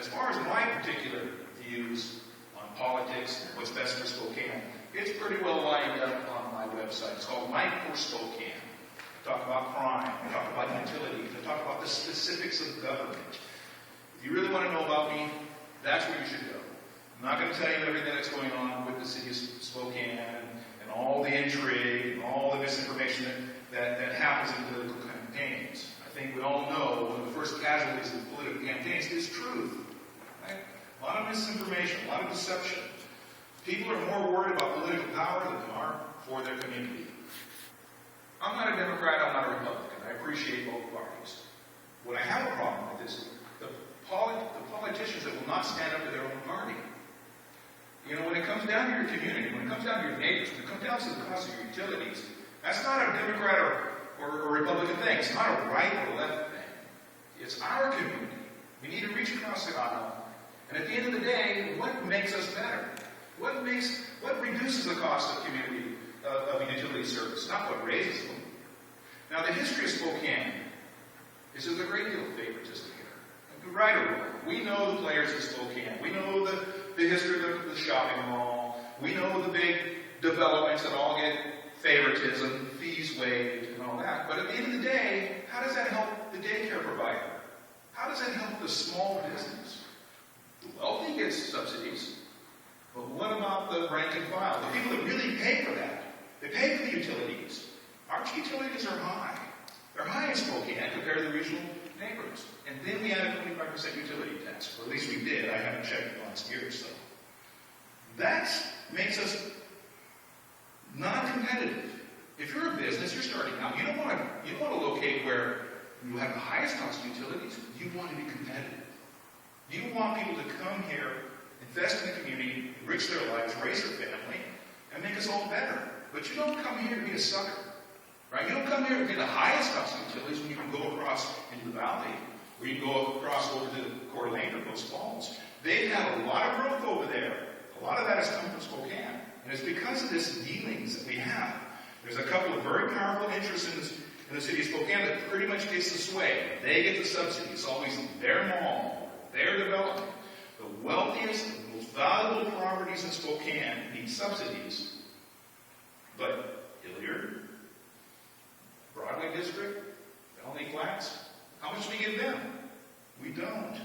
as far as my particular views on politics and what's best for Spokane, it's pretty well lined up on my website. It's called N.I.T.N.C for Spokane. I talk about crime, I talk about utilities, I talk about the specifics of government. If you really want to know about me, that's where you should go. I'm not going to tell you everything that's going on with the city of Spokane and all the intrigue and all the misinformation that happens in political campaigns. I think we all know one of the first casualties of political campaigns is truth. Right? A lot of misinformation, a lot of deception. People are more worried about political power than they are for their community. I'm not a Democrat, I'm not a Republican. I appreciate both parties. What I have a problem with is the politicians that will not stand up to their own party. You know, when it comes down to your community, when it comes down to your neighbors, when it comes down to the cost of your utilities, that's not a Democrat or Republican thing. It's not a right or left thing. It's our community. We need to reach across the aisle. And at the end of the day, what makes us better? What reduces the cost of community of utility service? Not what raises them. Now, the history of Spokane is there's a great deal of favoritism here. Right or wrong. We know the players in Spokane. We know the history of the shopping mall. We know the big developments that all get favoritism, fees waived, and all that. But at the end of the day, how does that help the daycare provider? How does that help the small business? The wealthy gets subsidies. But what about the rank and file? The people that really pay for that. They pay for the utilities. Our utilities are high. They're high in Spokane compared to the regional neighborhoods. And then we added 25% utility tax. Or at least we did. I haven't checked it last year or so. That makes us not competitive. If you're a business, you're starting out, you don't want to locate where you have the highest cost of utilities. You want to be competitive. You want people to come here, invest in the community, enrich their lives, raise their family, and make us all better. But you don't come here to be a sucker. Right? You don't come here to be the highest cost of utilities when you can go across into the valley, or you can go across over to Coeur d'Alene or Post Falls. They've had a lot of growth over there. A lot of that has come from Spokane. And it's because of this dealings that we have. There's a couple of very powerful interests in the city of Spokane that pretty much gets the sway. They get the subsidy. It's always their mall, their development. The wealthiest, the most valuable properties in Spokane need subsidies. But Hilliard, Broadway District, Felony Flats, how much do we give them? We don't.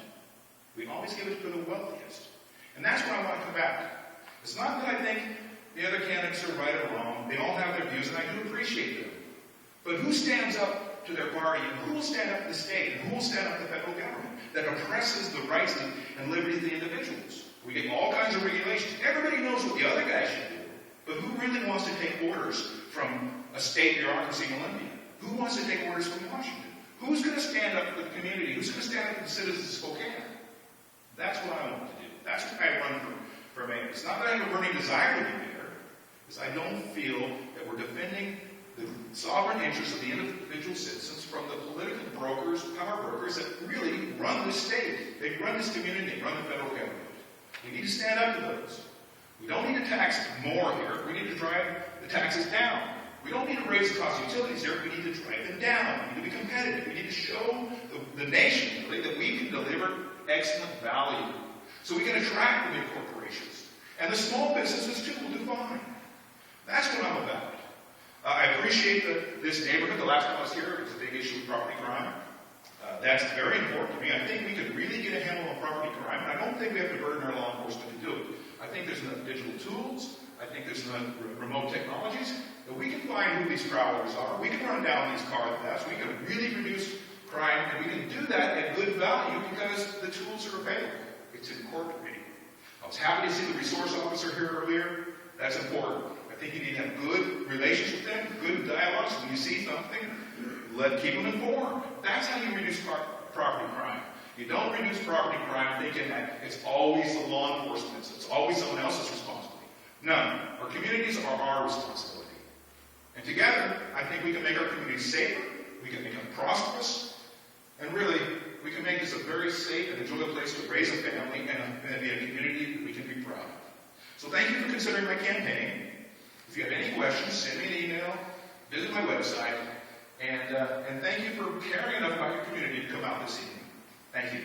We always give it to the wealthiest. And that's what I want to come back to. It's not that I think the other candidates are right or wrong. They all have their views, and I do appreciate them. But who stands up to their party, and who will stand up to the state, and who will stand up to the federal government that oppresses the rights and liberties of the individuals? We get all kinds of regulations. Everybody knows what the other guy should do. But who really wants to take orders from a state bureaucracy in Olympia? Who wants to take orders from Washington? Who's going to stand up for the community? Who's going to stand up for the citizens of Spokane? That's what I want to do. That's why I run for mayor. It's not that I have a burning desire to be mayor. It's I don't feel that we're defending the sovereign interests of the individual citizens from the political brokers, power brokers that really run this state. They run this community. They run the federal government. We need to stand up to those. We don't need to tax more here. We need to drive the taxes down. We don't need to raise the cost of utilities here. We need to drive them down. We need to be competitive. We need to show the nation really that we can deliver excellent value. So we can attract the big corporations. And the small businesses too will do fine. That's what I'm about. I appreciate this neighborhood. The last time I was here, it was a big issue with property crime. That's very important to me. I think we could really get a handle on property crime. I don't think we have to burden our law enforcement to do it. I think there's enough digital tools. I think there's enough remote technologies that we can find who these prowlers are. We can run down these car thefts. We can really reduce crime, and we can do that at good value because the tools are available. It's important to me. I was happy to see the resource officer here earlier. That's important. I think you need to have good relations with them, good dialogues. When you see something, keep them informed. That's how you reduce property crime. You don't reduce property crime thinking that it's always the law enforcement. It's always someone else's responsibility. No. Our communities are our responsibility. And together, I think we can make our communities safer, we can make them prosperous, and really, we can make this a very safe and enjoyable place to raise a family and be a community that we can be proud of. So thank you for considering my campaign. If you have any questions, send me an email, visit my website, and thank you for caring enough about your community to come out this evening. Thank you.